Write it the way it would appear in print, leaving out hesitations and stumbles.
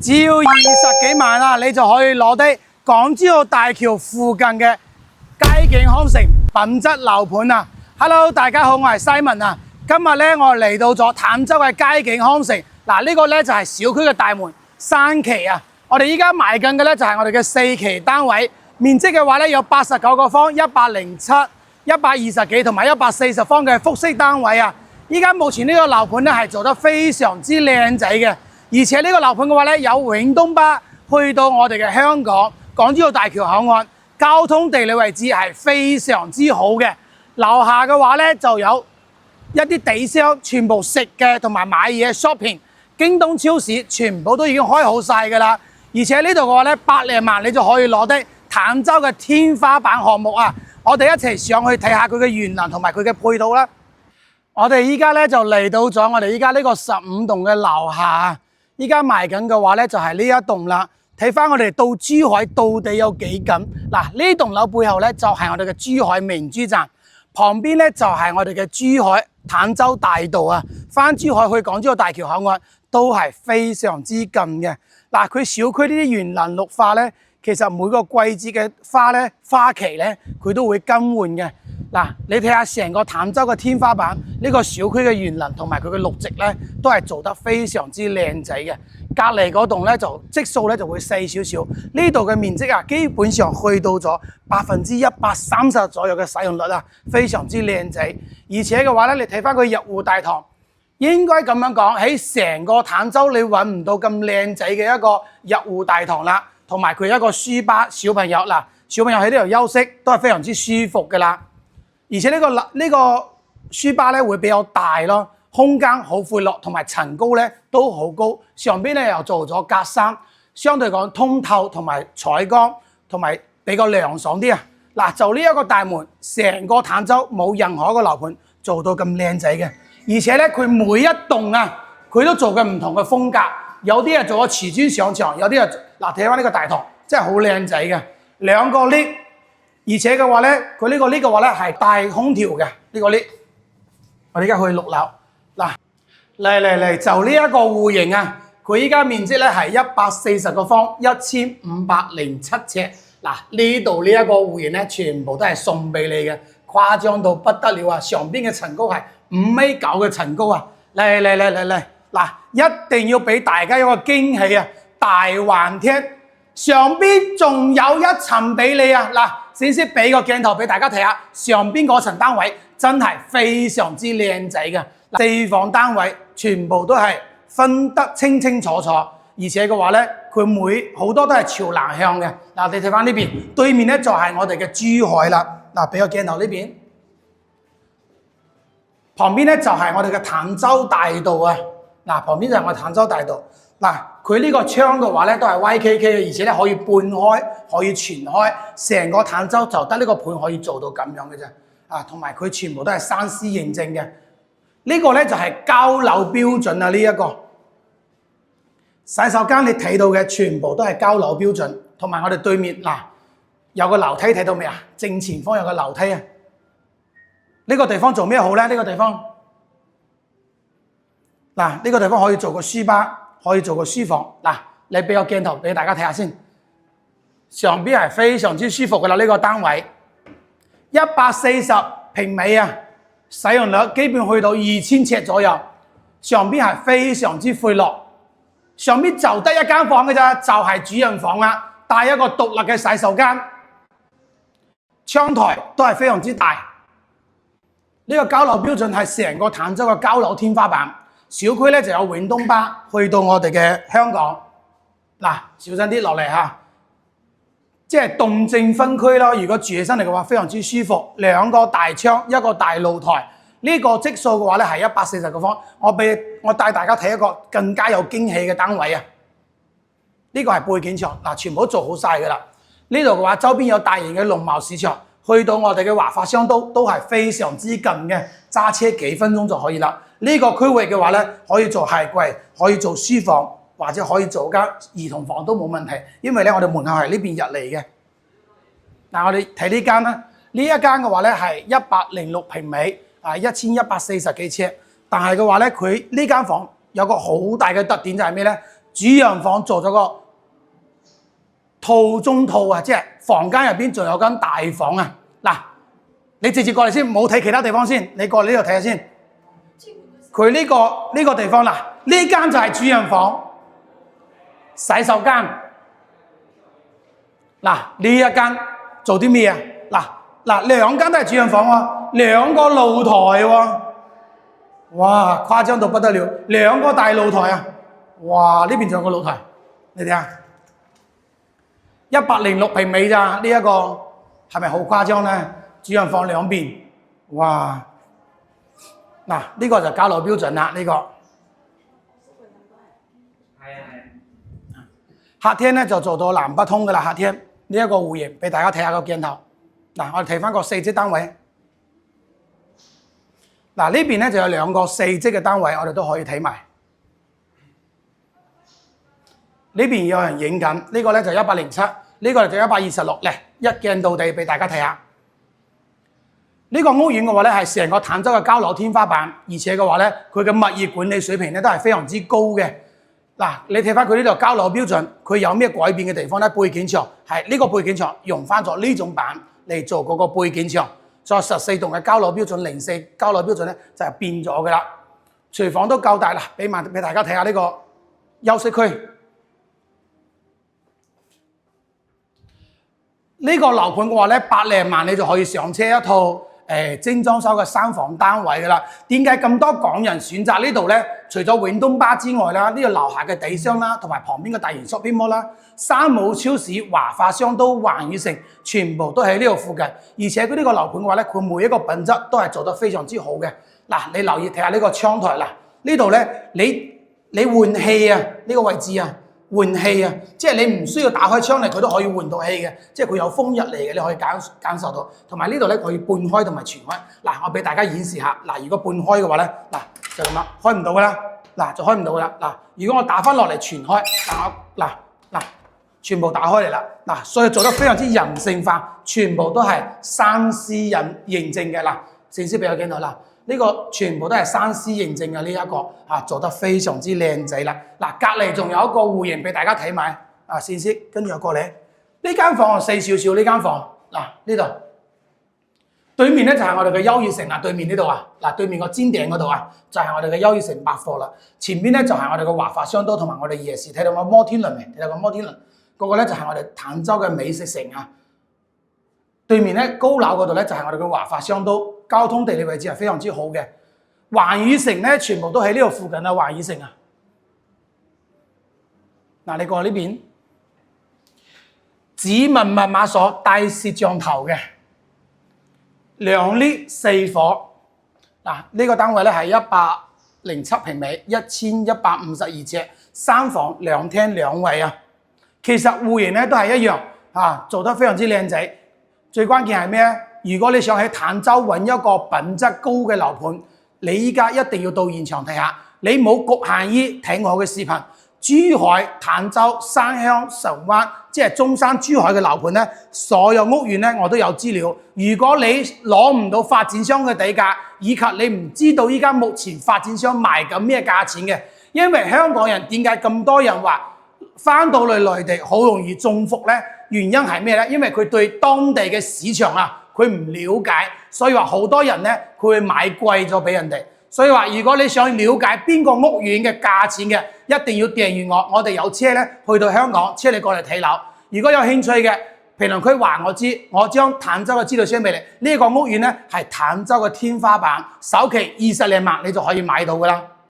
只要20幾萬啦，你就可以攞低港珠澳大橋附近嘅佳景康城品質樓盤啊 ！Hello， 大家好，我係 Simon 啊。今日咧，我嚟到咗坦洲嘅佳景康城。嗱，呢個咧就係小區嘅大門3期啊。我哋依家賣緊嘅咧就係我哋嘅4期單位，面積嘅話咧有89個方、107、120幾同埋140方嘅複式單位啊。依家目前呢個樓盤咧係做得非常之靚仔嘅。而且呢個樓盤嘅話咧，有永東巴去到我哋嘅香港珠澳大橋口岸，交通地理位置係非常之好嘅。樓下嘅話咧就有一啲地商，全部食嘅同埋買嘢 shopping， 京東超市全部都已經開好晒㗎啦。而且呢度嘅話咧，100零萬你就可以攞低坦洲嘅天花板項目啊！我哋一齊上去睇下佢嘅園林同埋佢嘅配套啦。我哋依家咧就嚟到咗我哋依家呢個15棟嘅樓下。依家賣緊嘅話咧，就係呢一棟啦。睇翻我哋到珠海到底有幾近？嗱，呢棟樓背後咧就係我哋嘅珠海明珠站，旁邊咧就係我哋嘅珠海坦洲大道啊。翻珠海去港珠澳大橋口岸都係非常之近嘅。嗱，佢小區呢啲園林綠化咧，其實每個季節嘅花咧花期咧，佢都會更換嘅。嗱，你睇下成個坦洲嘅天花板，呢個小區嘅園林同埋佢嘅綠植咧，都係做得非常之靚仔嘅。隔離嗰棟咧就積數咧就會細少少，呢度嘅面積啊，基本上去到咗130%左右嘅使用率啊，非常之靚仔。而且嘅話咧，你睇翻佢入戶大堂，應該咁樣講，喺成個坦洲你揾唔到咁靚仔嘅一個入戶大堂啦，同埋佢一個書吧，小朋友嗱，小朋友喺呢度休息都係非常之舒服㗎啦。而且呢個書吧咧會比較大咯，空間好闊落，同埋層高咧都好高。上邊咧又做咗格柵，相對講通透同埋採光，同埋比較涼爽啲啊！嗱，就呢一個大門，成個坦洲冇任何一個樓盤做到咁靚仔嘅。而且咧佢每一棟啊，佢都做嘅唔同嘅風格，有啲係做咗瓷磚上牆，有啲係嗱睇翻呢個大堂，真係好靚仔嘅，2個 lift。而且嘅話咧，佢呢個 lift 嘅話咧係帶空調嘅呢個 lift。我哋而家去6樓，嗱嚟就呢一個戶型啊，佢依家面積咧係140個方，1507尺。嗱，呢度呢一個戶型咧，全部都係送俾你嘅，誇張到不得了啊！上邊嘅層高係5.9米嘅層高啊！嚟，嗱，一定要俾大家一個驚喜啊！大橫廳上邊仲有一層俾你啊！嗱。先俾個鏡頭俾大家睇下，上邊嗰層單位真係非常之靚仔嘅，4房單位全部都係分得清清楚楚，而且嘅話咧，佢好多都係朝南向嘅。嗱，你睇翻呢邊，對面咧就係我哋嘅珠海啦。嗱，俾個鏡頭呢邊，旁邊咧就係我哋嘅坦洲大道啊。嗱，旁邊就係我哋坦洲大道。嗱，佢呢個窗嘅話咧都係 YKK 嘅，而且咧可以半開，可以全開，成個坦洲就得呢個盤可以做到咁樣嘅啫。啊，同埋佢全部都係3C 認證嘅。呢個咧就係交樓標準啊！呢一個洗手間你睇到嘅全部都係交樓標準，同埋我哋對面嗱有個樓梯睇到未啊？正前方有個樓梯啊！呢個地方做咩好咧？呢個地方嗱，呢個地方可以做個書吧。可以做個書房嗱，你俾個鏡頭俾大家睇下先，上邊係非常之舒服㗎啦，呢個單位140平米啊，使用率基本去到2000尺左右，上邊係非常之闊落，上邊就得一間房嘅咋，就係主人房啦，帶一個獨立嘅洗手間，窗台都係非常之大，呢個交樓標準係成個坦洲嘅交樓天花板。小區咧就有永東巴去到我哋嘅香港，嗱，小心啲落嚟嚇，即係動靜分區咯。如果住起身嚟嘅話，非常之舒服，2個大窗，一個大露台。呢個積數嘅話咧係140個方。我帶大家睇一個更加有驚喜嘅單位啊！呢個係背景牆，嗱，全部都做好晒㗎啦。呢度嘅話，周邊有大型嘅農貿市場，去到我哋嘅華發商都係非常之近嘅，揸車幾分鐘就可以啦。呢個區域嘅話咧，可以做鞋櫃，可以做書房，或者可以做間兒童房都冇問題。因為咧，我哋門口係呢邊入嚟嘅。嗱，我哋睇呢間啦，呢一間嘅話咧係106平米，啊1140幾尺。但係嘅話咧，佢呢間房有個好大嘅特點就係咩咧？主人房做咗個套中套啊，即係房間入邊仲有間大房啊。嗱，你直接過嚟先，冇睇其他地方先，你過嚟呢度睇下先。佢呢個地方嗱，呢間就係主人房、洗手間。嗱，呢一間做啲咩啊？嗱，兩間都係主人房喎，兩個露台喎。哇，誇張到不得了，兩個大露台啊！哇，呢邊仲有個露台，你睇下，106平米咋？呢一個係咪好誇張呢？主人房兩邊，哇！嗱，呢個就交樓標準啦，呢個。客廳呢就做到南北通㗎啦，客廳呢一個戶型俾大家睇下個鏡頭。嗱，我哋睇翻個4職單位。嗱，呢邊咧就有兩個4職嘅單位，我哋都可以睇埋。呢邊有人影緊，呢個咧就107，呢個就126嚟，一鏡到底俾大家睇下。呢個屋苑嘅話咧係成個坦洲嘅交樓天花板，而且嘅話咧佢嘅物業管理水平咧都係非常之高嘅。嗱，你睇翻佢呢度交樓標準，佢有咩改變嘅地方咧？背景牆係呢個背景牆用翻咗呢種板嚟做嗰個背景牆。再14棟嘅交樓標準04交樓標準咧就係變咗㗎啦，廚房都夠大啦，俾大家睇下呢個休息區。呢個樓盤嘅話咧，100零萬你就可以上車一套精裝修嘅3房單位㗎啦。點解咁多港人選擇呢度咧？除咗永東巴之外啦，呢個樓下嘅地商啦，同埋旁邊嘅大型 shopping mall啦、山姆超市、華發商都、環宇城，全部都喺呢度附近。而且佢呢個樓盤嘅話咧，佢每一個品質都係做得非常之好嘅。嗱，你留意睇下呢個窗台嗱，呢度咧你換氣啊，呢個位置啊。換氣啊，即係你唔需要打開窗嚟，佢都可以換到氣嘅，即係佢有風入嚟嘅，你可以感受到。同埋呢度咧可以半開同埋全開。嗱，我俾大家演示下。嗱，如果半開嘅話咧，嗱就咁啦，開唔到噶啦。嗱，就開唔到噶啦。嗱，如果我打翻落嚟全開，嗱，全部打開嚟啦。嗱，所以做得非常之人性化，全部都係3C認證嘅。嗱，正式俾我見到啦。呢個全部都係3C認證嘅呢一個做得非常之靚仔啦！嗱，隔離仲有一個戶型俾大家睇埋先先，跟住又過嚟呢間房細少少，呢間房嗱呢度對面咧就係我哋嘅優越城啦，對面呢度嗱對面個尖頂嗰度就係我哋嘅優越城百貨啦，前邊咧就係我哋嘅華發商都同埋我哋夜市，睇到個摩天輪未？睇到個摩天輪嗰個咧就係我哋坦洲嘅美食城啊！對面咧高樓嗰度咧就係我哋嘅華發商都。交通地理位置係非常之好嘅，環宇城咧全部都喺呢度附近啊！環宇城啊，嗱你過嚟呢邊，指紋密碼鎖帶攝像頭嘅，2 lift 4房，嗱呢個單位咧係107平米，1152尺，3房2廳2衛啊！其實戶型咧都係一樣做得非常之靚仔，最關鍵係咩咧？如果你想喺坦洲揾一個品質高嘅樓盤，你依家一定要到現場睇下。你冇局限於睇我嘅視頻，珠海、坦洲、山鄉、神灣，即係中山、珠海嘅樓盤咧，所有屋苑咧我都有資料。如果你攞唔到發展商嘅底價，以及你唔知道依家目前發展商賣緊咩價錢嘅，因為香港人點解咁多人話翻到嚟內地好容易中伏咧？原因係咩咧？因為佢對當地嘅市場佢唔了解，所以話好多人咧，佢會買貴咗俾人哋。所以話，如果你想了解邊個屋苑嘅價錢嘅，一定要訂閱我哋有車咧去到香港，車你過嚟睇樓。如果有興趣嘅，評論區話我知，我將坦洲嘅資料 share 俾你。呢個屋苑咧係坦洲嘅天花板，首期20零萬你就可以買到噶啦。